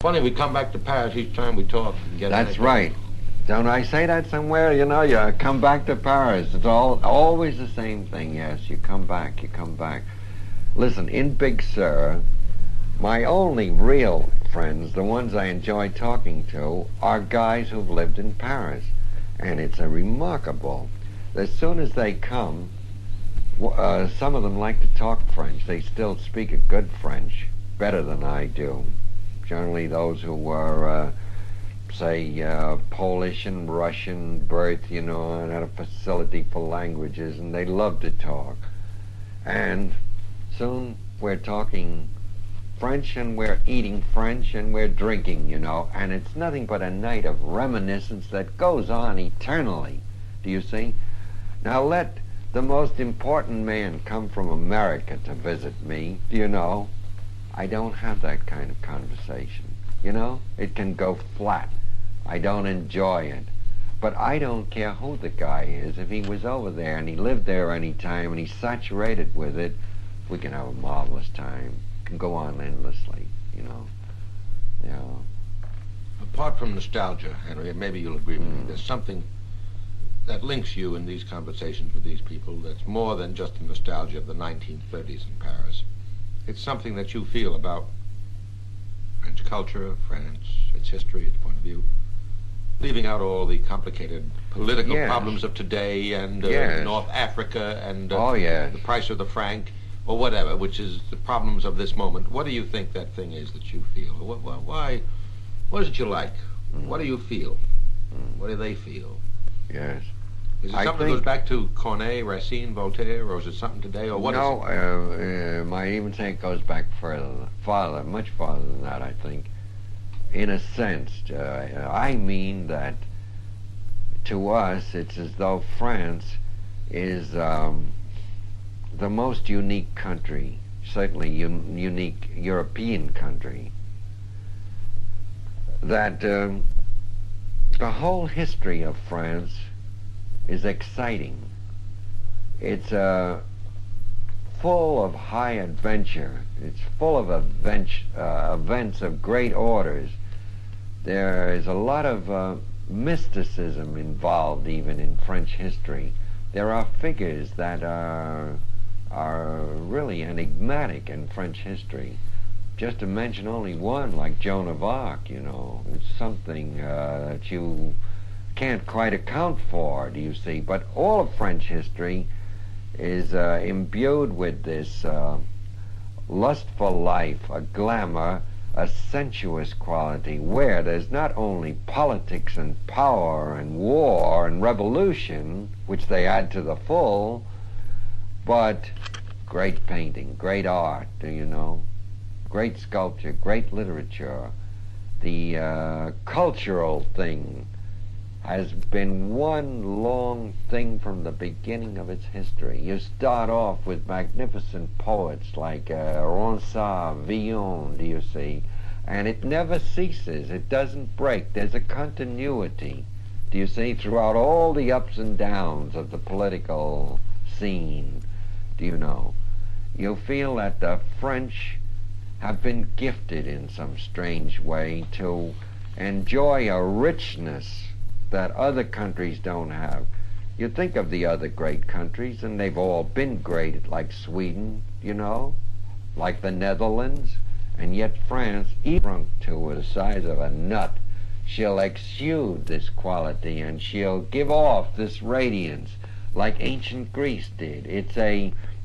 Funny, we come back to Paris each time we talk. And get That's right. Don't I say that somewhere? You know, you come back to Paris. It's always the same thing. Yes, you come back, you come back. Listen, in Big Sur, my only real friends, the ones I enjoy talking to, are guys who've lived in Paris. And it's a remarkable. As soon as they come, some of them like to talk French. They still speak a good French, better than I do. Generally those who were, say, Polish and Russian birth, you know, and had a facility for languages, and they love to talk. And soon we're talking French, and we're eating French, and we're drinking, you know, and it's nothing but a night of reminiscence that goes on eternally. Do you see? Now let the most important man come from America to visit me. Do you know? I don't have that kind of conversation. You know? It can go flat. I don't enjoy it. But I don't care who the guy is. If he was over there and he lived there any time and he's saturated with it, we can have a marvelous time. It can go on endlessly, you know? Yeah. Apart from nostalgia, Henry, and maybe you'll agree with me, there's something that links you in these conversations with these people that's more than just the nostalgia of the 1930s in Paris. It's something that you feel about French culture, France, its history, its point of view, leaving out all the complicated political problems of today and North Africa and the price of the franc or whatever, which is the problems of this moment. What do you think that thing is that you feel? Why? What is it you like? What do you feel? What do they feel? Yes. Is it something that goes back to Corneille, Racine, Voltaire, or is it something today, or what is it? No, I even think it goes back farther, much farther than that, I think. In a sense, I mean that to us, it's as though France is the most unique country, certainly unique European country, that the whole history of France is exciting. It's full of high adventure. It's full of events of great orders. There is a lot of mysticism involved even in French history. There are figures that are really enigmatic in French history. Just to mention only one, like Joan of Arc, you know, it's something that you can't quite account for, do you see? But all of French history is imbued with this lustful life, a glamour, a sensuous quality, where there's not only politics and power and war and revolution, which they add to the full, but great painting, great art, do you know? Great sculpture, great literature. The cultural thing has been one long thing from the beginning of its history. You start off with magnificent poets like Ronsard, Villon, do you see? And it never ceases. It doesn't break. There's a continuity, do you see, throughout all the ups and downs of the political scene, do you know? You feel that the French have been gifted in some strange way to enjoy a richness that other countries don't have. You think of the other great countries, and they've all been great, like Sweden, you know, like the Netherlands, and yet France, shrunk to the size of a nut, she'll exude this quality, and she'll give off this radiance, like ancient Greece did. It's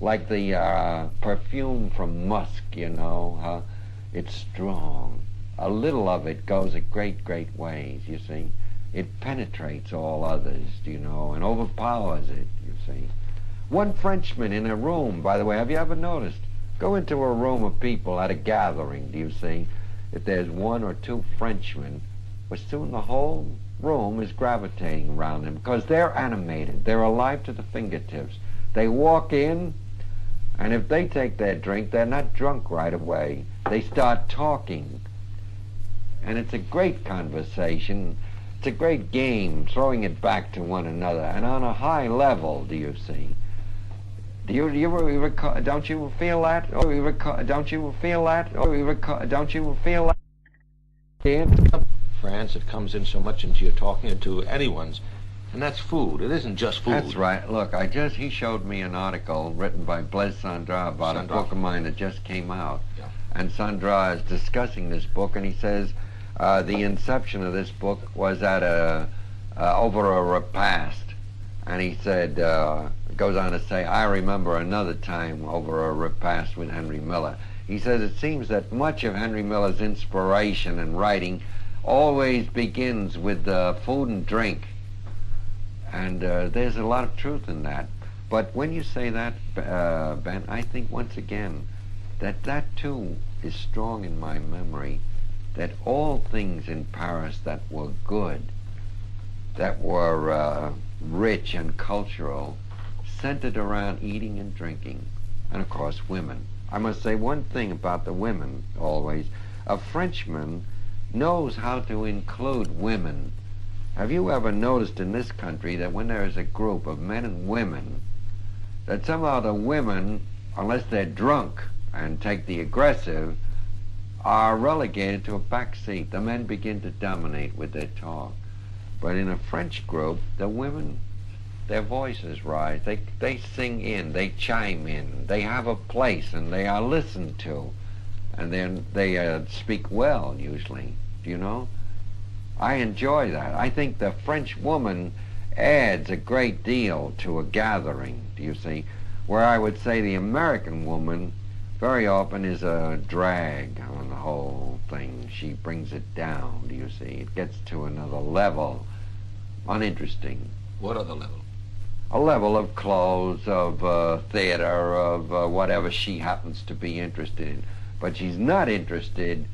like the perfume from musk, you know, huh? It's strong. A little of it goes a great, great ways, you see. It penetrates all others, do you know, and overpowers it, you see. One Frenchman in a room, by the way, have you ever noticed? Go into a room of people at a gathering, do you see? If there's one or two Frenchmen, well, soon the whole room is gravitating around them because they're animated. They're alive to the fingertips. They walk in, and if they take their drink, they're not drunk right away. They start talking. And it's a great conversation. It's a great game, throwing it back to one another, and on a high level, do you see? Don't you feel that? Don't you feel that? Don't you feel that? France, it comes in so much into your talking and to anyone's, and that's food. It isn't just food. That's right. Look, he showed me an article written by Blaise Sandra about a book of mine that just came out. Yeah. And Sandra is discussing this book, and he says the inception of this book was at over a repast. And he said, goes on to say, I remember another time over a repast with Henry Miller. He says it seems that much of Henry Miller's inspiration and writing always begins with food and drink. And there's a lot of truth in that. But when you say that, Ben, I think once again that too is strong in my memory, that all things in Paris that were good, that were rich and cultural, centered around eating and drinking, and of course women. I must say one thing about the women always. A Frenchman knows how to include women. Have you ever noticed in this country that when there is a group of men and women, that somehow the women, unless they're drunk and take the aggressive, are relegated to a back seat? The men begin to dominate with their talk. But in a French group, the women, their voices rise. They sing in, they chime in, they have a place, and they are listened to. And then they speak well, usually. Do you know? I enjoy that. I think the French woman adds a great deal to a gathering, do you see? Where I would say the American woman very often is a drag on the whole thing. She brings it down, do you see? It gets to another level. Uninteresting. What other level? A level of clothes, of theater, of whatever she happens to be interested in. But she's not interested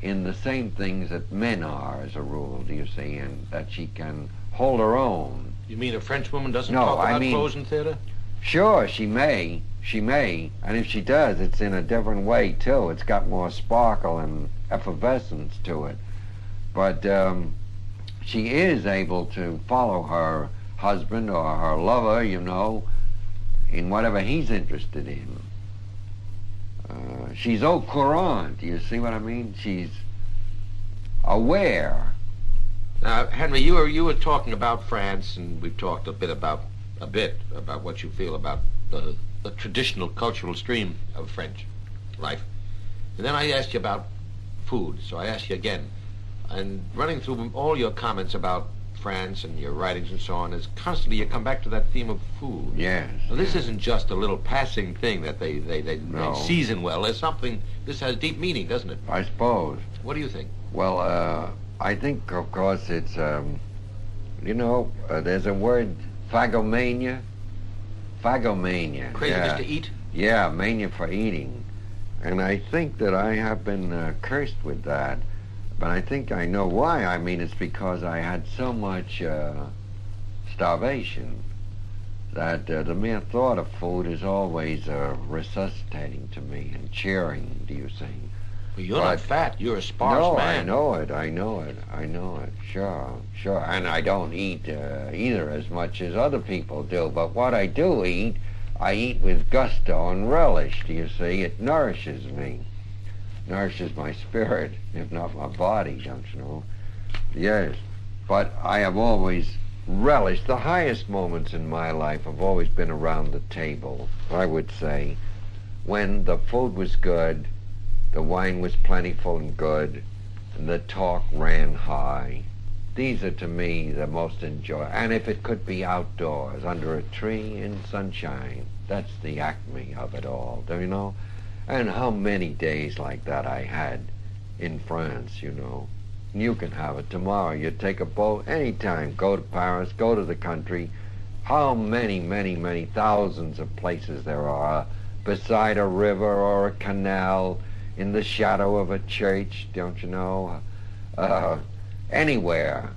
in the same things that men are, as a rule, do you see? And that she can hold her own. You mean a French woman doesn't talk about clothes in theater? Sure, she may. She may. And if she does, it's in a different way, too. It's got more sparkle and effervescence to it. But she is able to follow her husband or her lover, you know, in whatever he's interested in. She's au courant, do you see what I mean? She's aware. Now, Henry, you were talking about France, and we've talked a bit about what you feel about the traditional cultural stream of French life. And then I asked you about food, so I ask you again. And running through all your comments about France and your writings and so on is constantly you come back to that theme of food. Yes. Now, this isn't just a little passing thing that they season well. There's something, this has deep meaning, doesn't it? I suppose. What do you think? Well, I think, of course, it's, you know, there's a word, phagomania. Phagomania. Craziness to eat? Yeah, mania for eating. And I think that I have been cursed with that. But I think I know why. I mean, it's because I had so much starvation that the mere thought of food is always resuscitating to me and cheering, do you see? Well, you're not fat. You're a sparse man. No, I know it. Sure. And I don't eat either as much as other people do. But what I do eat, I eat with gusto and relish, do you see? It nourishes me. Nourishes my spirit, if not my body, don't you know? Yes, but I have always relished, the highest moments in my life have always been around the table, I would say, when the food was good, the wine was plentiful and good, and the talk ran high. These are to me the most enjoyable, and if it could be outdoors, under a tree in sunshine, that's the acme of it all, do you know? And how many days like that I had in France, you know. You can have it tomorrow. You take a boat anytime. Go to Paris, go to the country. How many thousands of places there are beside a river or a canal, in the shadow of a church, don't you know? Anywhere.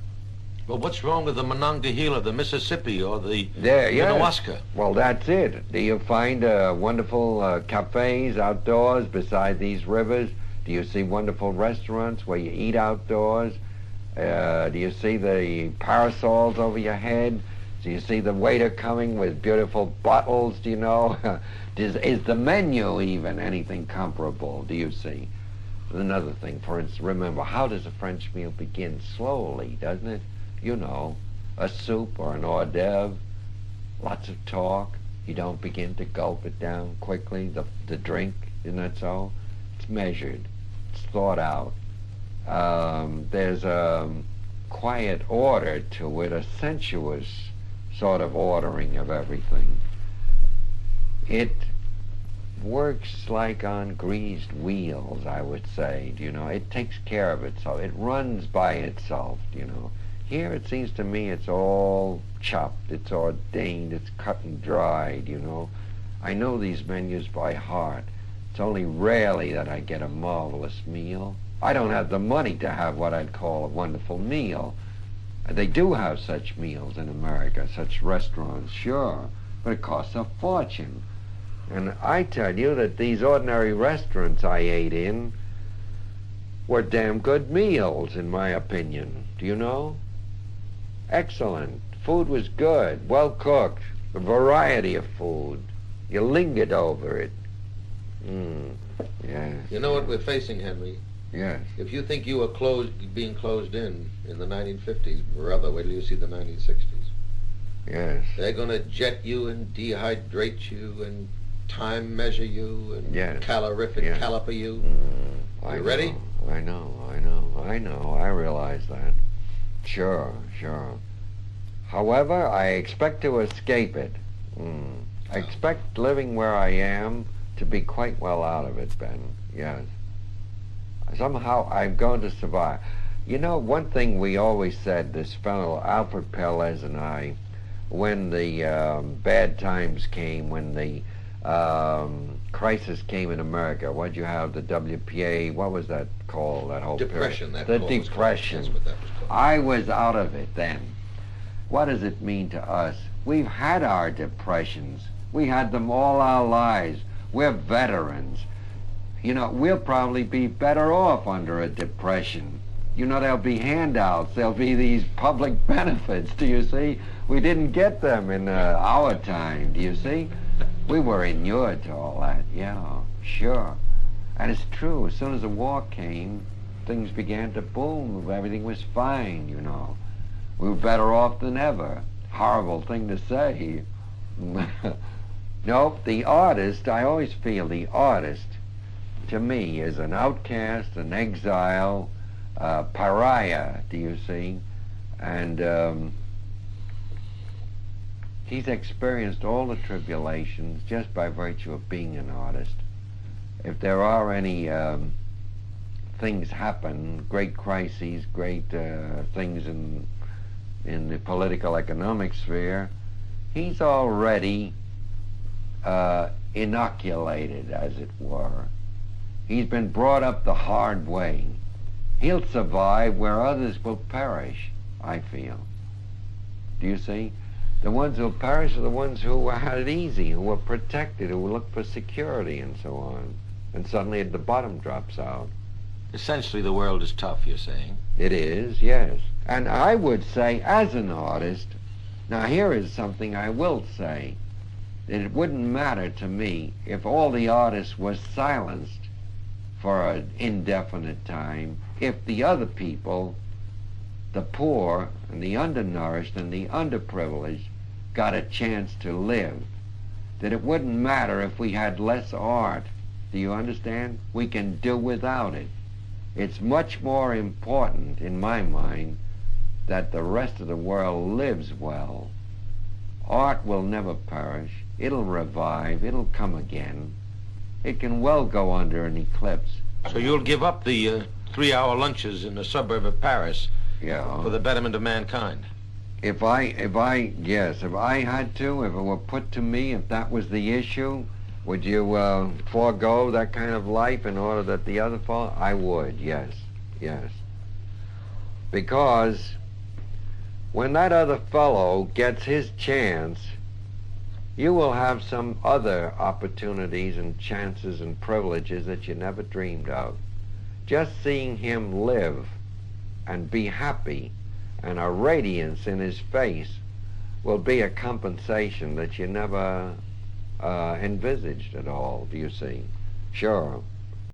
Well, what's wrong with the Monongahela, the Mississippi, or the Minnewaska? Well, that's it. Do you find wonderful cafes outdoors beside these rivers? Do you see wonderful restaurants where you eat outdoors? Do you see the parasols over your head? Do you see the waiter coming with beautiful bottles, do you know? Is the menu even anything comparable, do you see? another thing. For instance, remember, how does a French meal begin? Slowly, doesn't it? You know, a soup or an hors d'oeuvre, lots of talk. You don't begin to gulp it down quickly. The drink, isn't that so? It's measured. It's thought out. There's a quiet order to it, a sensuous sort of ordering of everything. It works like on greased wheels, I would say. You know, it takes care of itself. It runs by itself, you know. Here it seems to me it's all chopped, it's ordained, it's cut and dried, you know. I know these menus by heart. It's only rarely that I get a marvelous meal. I don't have the money to have what I'd call a wonderful meal. They do have such meals in America, such restaurants, sure, but it costs a fortune. And I tell you that these ordinary restaurants I ate in were damn good meals, in my opinion. Do you know? Excellent. Food was good, well cooked, a variety of food. You lingered over it. Yes. You know what we're facing, Henry? Yes. If you think you were being closed in the 1950s, brother, wait till you see the 1960s. Yes. They're going to jet you and dehydrate you and time measure you and calorific caliper you. You ready? I know. I realize that. Sure. However, I expect to escape it. I expect living where I am to be quite well out of it, Ben. Yes. Somehow I'm going to survive. You know, one thing we always said, this fellow Alfred Pelez and I, when the bad times came, when the crisis came in America, what'd you have, the WPA, what was that called, that whole Depression. period? The Depression. That's what that was called. I was out of it then. What does it mean to us? We've had our depressions. We had them all our lives. We're veterans. You know, we'll probably be better off under a depression. You know, there'll be handouts. There'll be these public benefits, do you see? We didn't get them in our time, do you see? We were inured to all that, yeah, sure. And it's true, as soon as the war came, things began to boom. Everything was fine, you know. We were better off than ever. Horrible thing to say. Nope, the artist, I always feel the artist, to me, is an outcast, an exile, pariah, do you see? And he's experienced all the tribulations just by virtue of being an artist. If there are any things happen, great crises, great things in the political economic sphere, he's already inoculated, as it were. He's been brought up the hard way. He'll survive where others will perish, I feel. Do you see? The ones who'll perish are the ones who had it easy, who were protected, who looked for security and so on. And suddenly the bottom drops out. Essentially, the world is tough, you're saying? It is, yes. And I would say, as an artist, now here is something I will say, that it wouldn't matter to me if all the artists were silenced for an indefinite time, if the other people, the poor and the undernourished and the underprivileged, got a chance to live. That it wouldn't matter if we had less art. Do you understand? We can do without it. It's much more important, in my mind, that the rest of the world lives well. Art will never perish. It'll revive. It'll come again. It can well go under an eclipse. So you'll give up the 3-hour lunches in the suburb of Paris for the betterment of mankind? If I had to, if it were put to me, if that was the issue, would you forego that kind of life in order that the other fall? I would, yes. Because when that other fellow gets his chance, you will have some other opportunities and chances and privileges that you never dreamed of. Just seeing him live and be happy and a radiance in his face will be a compensation that you never envisaged at all, do you see? Sure.